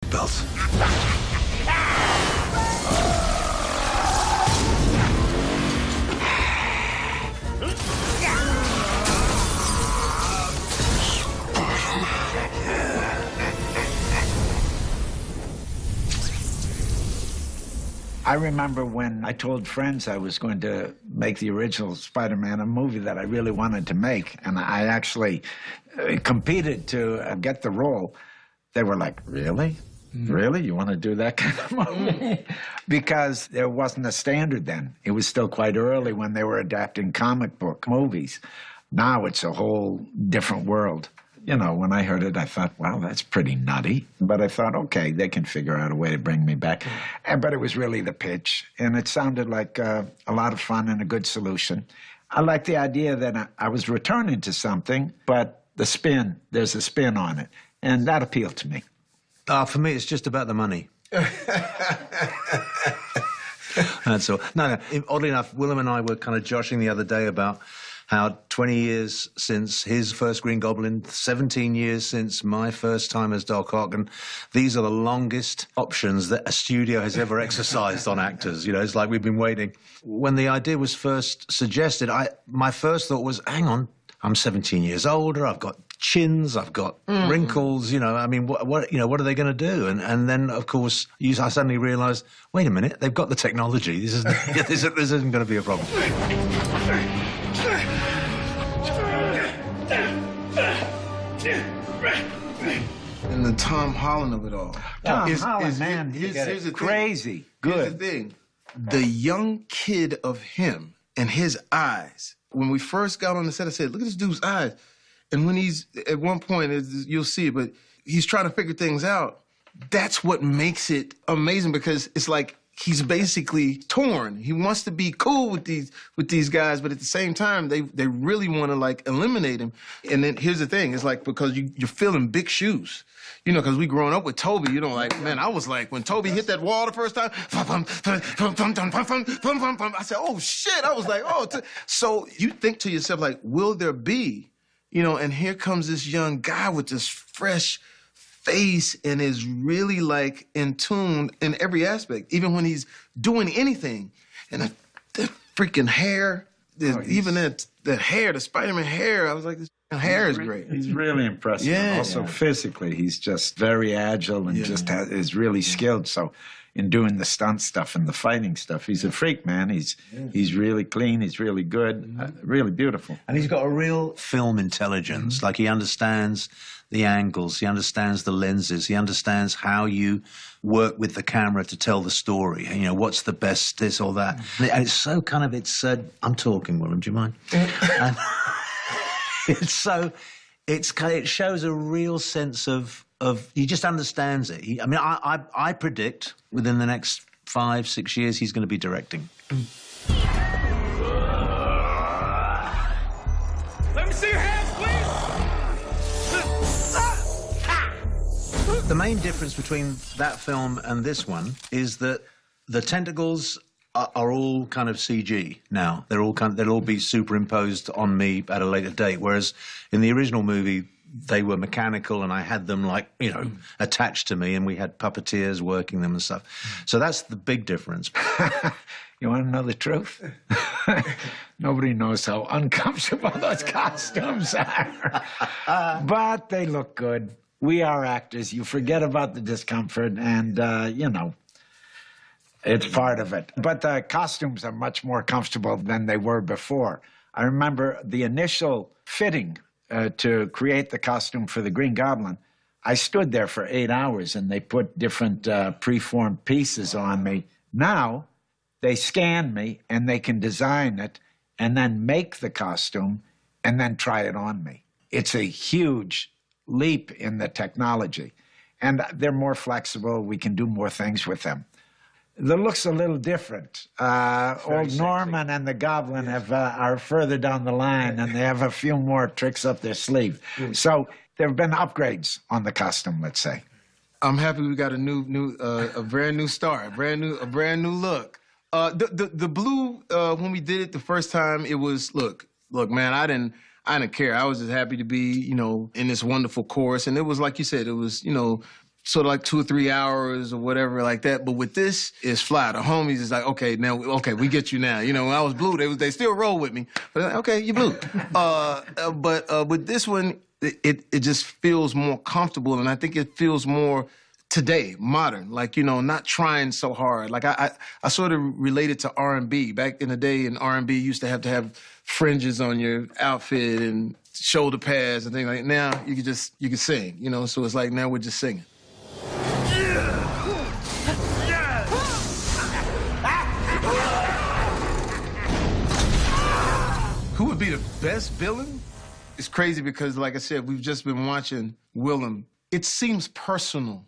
belts. I remember when I told friends I was going to make the original Spider-Man, a movie that I really wanted to make, and I actually competed to get the role. They were like, really? Really? You want to do that kind of movie? Because there wasn't a standard then. It was still quite early when they were adapting comic book movies. Now it's a whole different world. You know, when I heard it, I thought, wow, that's pretty nutty. But I thought, okay, they can figure out a way to bring me back. But it was really the pitch, and it sounded like a lot of fun and a good solution. I liked the idea that I was returning to something, but there's a spin on it, and that appealed to me. For me, it's just about the money. That's all. No, oddly enough, Willem and I were kind of joshing the other day about how 20 years since his first Green Goblin, 17 years since my first time as Doc Ock, and these are the longest options that a studio has ever exercised on actors. You know, it's like we've been waiting. When the idea was first suggested, my first thought was, hang on, I'm 17 years older, I've got chins, I've got wrinkles, you know, I mean, what are they going to do? And then, of course, I suddenly realised, wait a minute, they've got the technology. This isn't going to be a problem. And the Tom Holland of it all. Tom Holland, man, here's the crazy. Thing. Good. Here's the thing. The young kid of him and his eyes. When we first got on the set, I said, look at this dude's eyes. And when he's, at one point, you'll see it, but he's trying to figure things out. That's what makes it amazing, because it's like he's basically torn. He wants to be cool with these guys, but at the same time, they really want to, like, eliminate him. And then here's the thing. It's like, because you're filling big shoes. You know, because we growing up with Toby, you know, like, man, I was like, when Toby hit that wall the first time, I said, oh, shit. I was like, oh. So you think to yourself, like, will there be, you know, and here comes this young guy with this fresh face and is really, like, in tune in every aspect, even when he's doing anything. And that freaking hair, even that hair, the Spider-Man hair, I was like, this hair is great. He's really impressive. Yeah. Also, physically, he's just very agile and is really skilled. So in doing the stunt stuff and the fighting stuff, he's a freak, man. He's really clean. He's really good. Really beautiful. And he's got a real film intelligence. Like, he understands the angles, he understands the lenses, he understands how you work with the camera to tell the story. You know, what's the best this or that. And it's so kind of, I'm talking, Willem, do you mind? It shows a real sense of he just understands it. I mean, I predict within the next 5-6 years he's going to be directing. Let me see your hands, please. The main difference between that film and this one is that the tentacles are all kind of CG now. They'll all be superimposed on me at a later date, whereas in the original movie, they were mechanical, and I had them, like, you know, attached to me, and we had puppeteers working them and stuff. So that's the big difference. You want to know the truth? Nobody knows how uncomfortable those costumes are. But they look good. We are actors. You forget about the discomfort, and, you know, it's part of it. But the costumes are much more comfortable than they were before. I remember the initial fitting to create the costume for the Green Goblin. I stood there for 8 hours, and they put different preformed pieces on me. Now, they scan me, and they can design it, and then make the costume, and then try it on me. It's a huge leap in the technology. And they're more flexible. We can do more things with them. The look's a little different. Old Norman and the Goblin are further down the line, and they have a few more tricks up their sleeve. So there have been upgrades on the costume, let's say. I'm happy we got a brand new star, a brand new look. The blue, when we did it the first time, it was, look, man, I didn't care. I was just happy to be, you know, in this wonderful chorus. And it was, like you said, it was, you know, sort of like 2 or 3 hours or whatever like that. But with this, it's fly. The homies is like, okay, we get you now. You know, when I was blue, they still roll with me. But like, okay, you blue. But with this one, it just feels more comfortable, and I think it feels more today, modern, like, you know, not trying so hard. Like I sort of related to R&B. Back in the day in R&B, you used to have fringes on your outfit and shoulder pads and things like that. Now you can sing, you know, so it's like now we're just singing. Who would be the best villain? It's crazy because, like I said, we've just been watching Willem. It seems personal.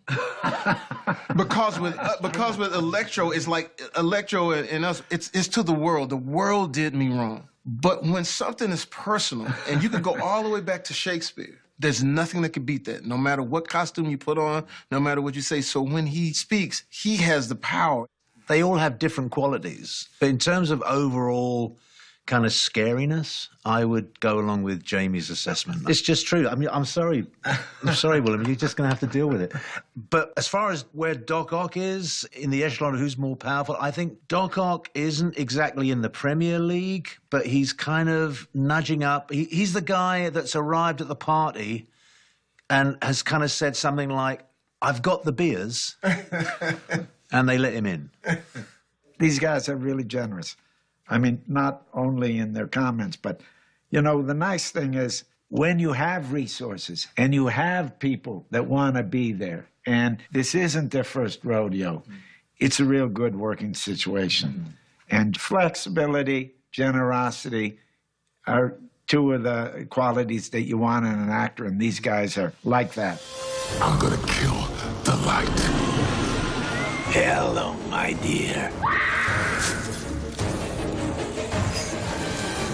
because with Electro, it's like Electro and us, it's to the world. The world did me wrong. But when something is personal, and you can go all the way back to Shakespeare, there's nothing that can beat that, no matter what costume you put on, no matter what you say. So when he speaks, he has the power. They all have different qualities. But in terms of overall kind of scariness, I would go along with Jamie's assessment. It's just true. I mean, I'm sorry, Willem, you're just going to have to deal with it. But as far as where Doc Ock is in the echelon of who's more powerful, I think Doc Ock isn't exactly in the Premier League, but he's kind of nudging up. He's the guy that's arrived at the party and has kind of said something like, I've got the beers, and they let him in. These guys are really generous. I mean, not only in their comments, but, you know, the nice thing is when you have resources and you have people that want to be there, and this isn't their first rodeo, it's a real good working situation. And flexibility, generosity are two of the qualities that you want in an actor, and these guys are like that. I'm gonna kill the light. Hello, my dear.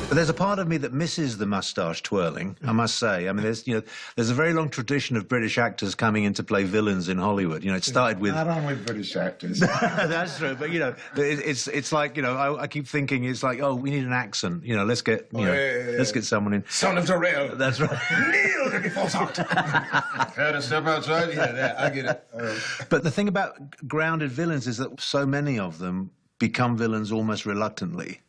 But there's a part of me that misses the moustache twirling, I must say. I mean, there's a very long tradition of British actors coming in to play villains in Hollywood. You know, it started with... Not only British actors. That's true, but, you know, it's like, you know, I keep thinking it's like, oh, we need an accent. You know, let's get, let's get someone in. Son of Terrell. That's right. Kneel to be false out. Had to step outside? Yeah, I get it. But the thing about grounded villains is that so many of them become villains almost reluctantly,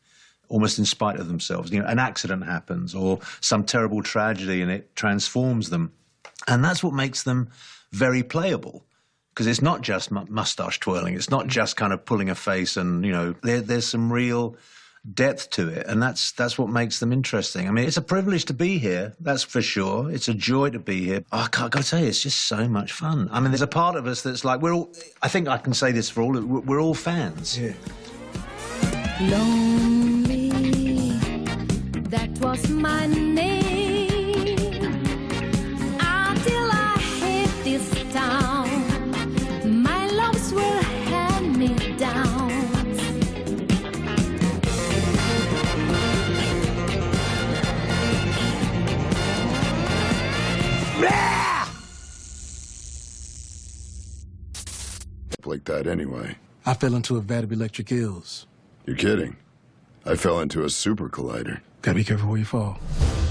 almost in spite of themselves. You know, an accident happens or some terrible tragedy and it transforms them. And that's what makes them very playable, because it's not just mustache twirling. It's not just kind of pulling a face and, you know, there's some real depth to it. And that's what makes them interesting. I mean, it's a privilege to be here, that's for sure. It's a joy to be here. Oh, I got to tell you, it's just so much fun. I mean, there's a part of us that's like, I think I can say this for all, we're all fans. Yeah. Lonely, that was my name, until I hit this town. My loves were hand-me-downs. Like that anyway. I fell into a vat of electric eels. You're kidding. I fell into a super collider. Gotta be careful where you fall.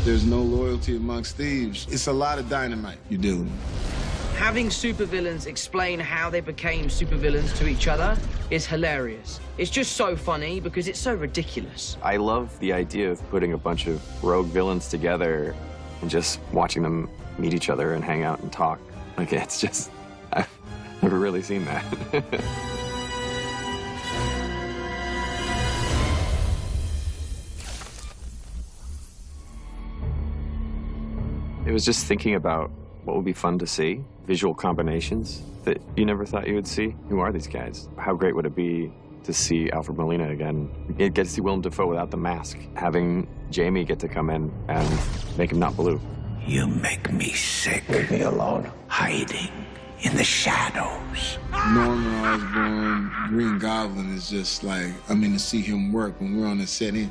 There's no loyalty amongst thieves. It's a lot of dynamite you deal with. Having supervillains explain how they became supervillains to each other is hilarious. It's just so funny because it's so ridiculous. I love the idea of putting a bunch of rogue villains together and just watching them meet each other and hang out and talk. Like, it's just, I've never really seen that. It was just thinking about what would be fun to see, visual combinations that you never thought you would see. Who are these guys? How great would it be to see Alfred Molina again? Get to see Willem Dafoe without the mask. Having Jamie get to come in and make him not blue. You make me sick. Leave me alone. Hiding in the shadows. Norman Osborn, Green Goblin is just like, I mean, to see him work when we're on the set in,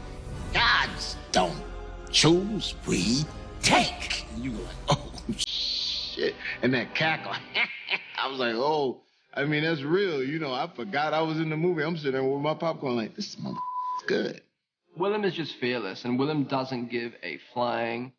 gods don't choose, we take. And you go like, oh, shit. And that cackle, I was like, oh, I mean, that's real. You know, I forgot I was in the movie. I'm sitting there with my popcorn like, this motherfucker's good. Willem is just fearless, and Willem doesn't give a flying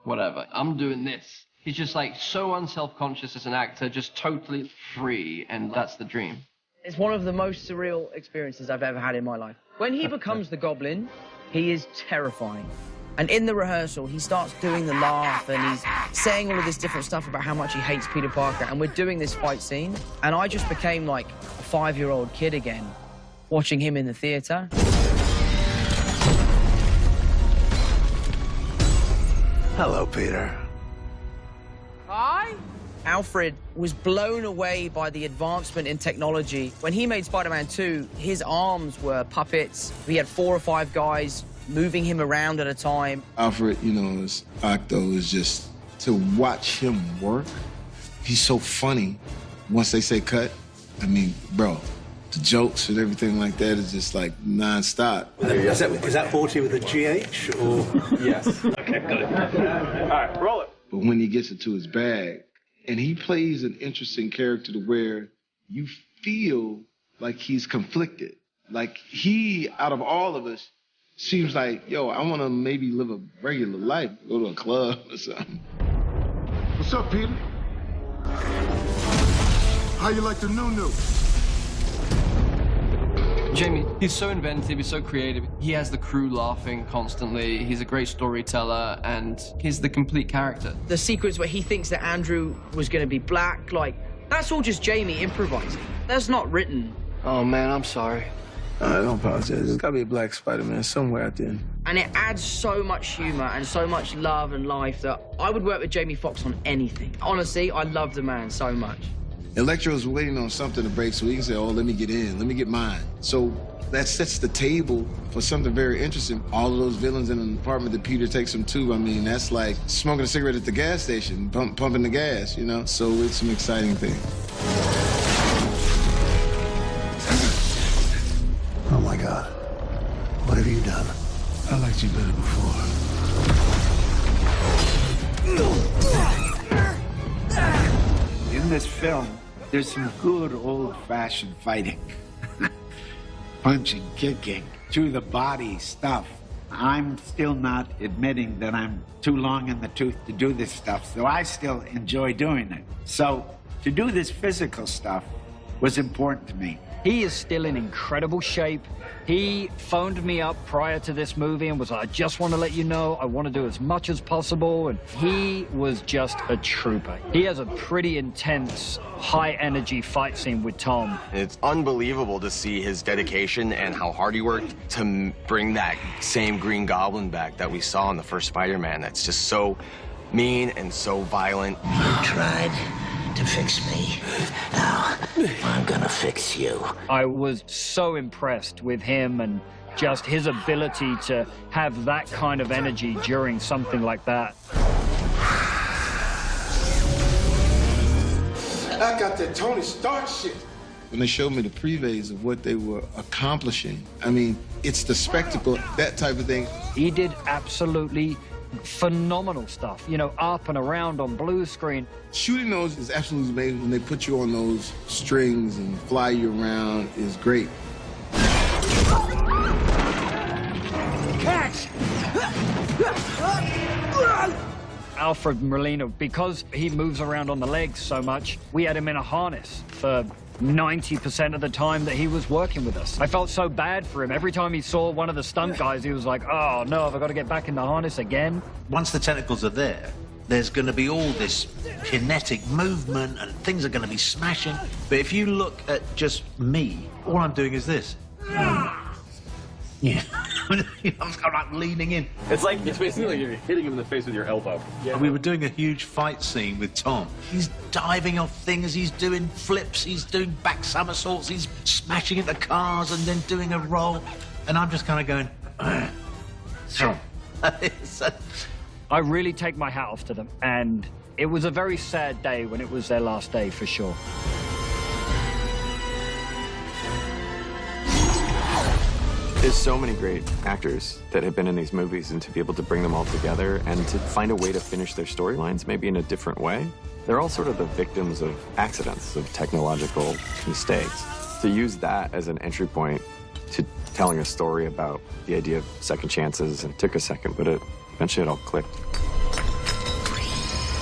whatever. I'm doing this. He's just like so unself-conscious as an actor, just totally free, and that's the dream. It's one of the most surreal experiences I've ever had in my life. When he becomes the Goblin, he is terrifying. And in the rehearsal, he starts doing the laugh and he's saying all of this different stuff about how much he hates Peter Parker. And we're doing this fight scene. And I just became like a 5-year-old kid again, watching him in the theater. Hello, Peter. Hi. Alfred was blown away by the advancement in technology. When he made Spider-Man 2, his arms were puppets. He had 4 or 5 guys moving him around at a time. Alfred, you know, as Octo is just, to watch him work, he's so funny. Once they say cut, I mean, bro, the jokes and everything like that is just like nonstop. Is that 40 with a GH or? Yes. Okay, good. All right, roll it. But when he gets into his bag, and he plays an interesting character to where you feel like he's conflicted. Like he, out of all of us, seems like, yo, I want to maybe live a regular life, go to a club or something. What's up, Peter? How you like the new? Jamie, he's so inventive, he's so creative. He has the crew laughing constantly. He's a great storyteller, and he's the complete character. The sequence where he thinks that Andrew was going to be black, like, that's all just Jamie improvising. That's not written. Oh, man, I'm sorry. I don't apologize. There's got to be a black Spider-Man somewhere out there. And it adds so much humor and so much love and life that I would work with Jamie Foxx on anything. Honestly, I love the man so much. Electro's waiting on something to break so he can say, oh, let me get in, let me get mine. So that sets the table for something very interesting. All of those villains in an apartment that Peter takes him to, I mean, that's like smoking a cigarette at the gas station, pumping the gas, you know? So it's an exciting thing. Oh, my God. What have you done? I liked you better before. In this film, there's some good old-fashioned fighting. Punching, kicking, through the body stuff. I'm still not admitting that I'm too long in the tooth to do this stuff, so I still enjoy doing it. So to do this physical stuff was important to me. He is still in incredible shape. He phoned me up prior to this movie and was like, I just want to let you know, I want to do as much as possible. And he was just a trooper. He has a pretty intense, high-energy fight scene with Tom. It's unbelievable to see his dedication and how hard he worked to bring that same Green Goblin back that we saw in the first Spider-Man. That's just so mean and so violent. You tried to fix me. Now, I'm gonna fix you. I was so impressed with him and just his ability to have that kind of energy during something like that. I got that Tony Stark shit. When they showed me the previews of what they were accomplishing, I mean, it's the spectacle, that type of thing. He did absolutely phenomenal stuff, you know, up and around on blue screen. Shooting those is absolutely amazing. When they put you on those strings and fly you around is great. Catch! Alfred Molina, because he moves around on the legs so much, we had him in a harness for 90% of the time that he was working with us. I felt so bad for him. Every time he saw one of the stunt guys, he was like, oh, no, have I got to get back in the harness again? Once the tentacles are there, there's going to be all this kinetic movement and things are going to be smashing. But if you look at just me, all I'm doing is this. Yeah. I'm like leaning in. It's basically like you're hitting him in the face with your elbow. Yeah. We were doing a huge fight scene with Tom. He's diving off things, he's doing flips, he's doing back somersaults, he's smashing into cars and then doing a roll. And I'm just kind of going, Sure. I really take my hat off to them. And it was a very sad day when it was their last day, for sure. There's so many great actors that have been in these movies, and to be able to bring them all together and to find a way to finish their storylines maybe in a different way. They're all sort of the victims of accidents, of technological mistakes. To use that as an entry point to telling a story about the idea of second chances, and it took a second, but eventually it all clicked.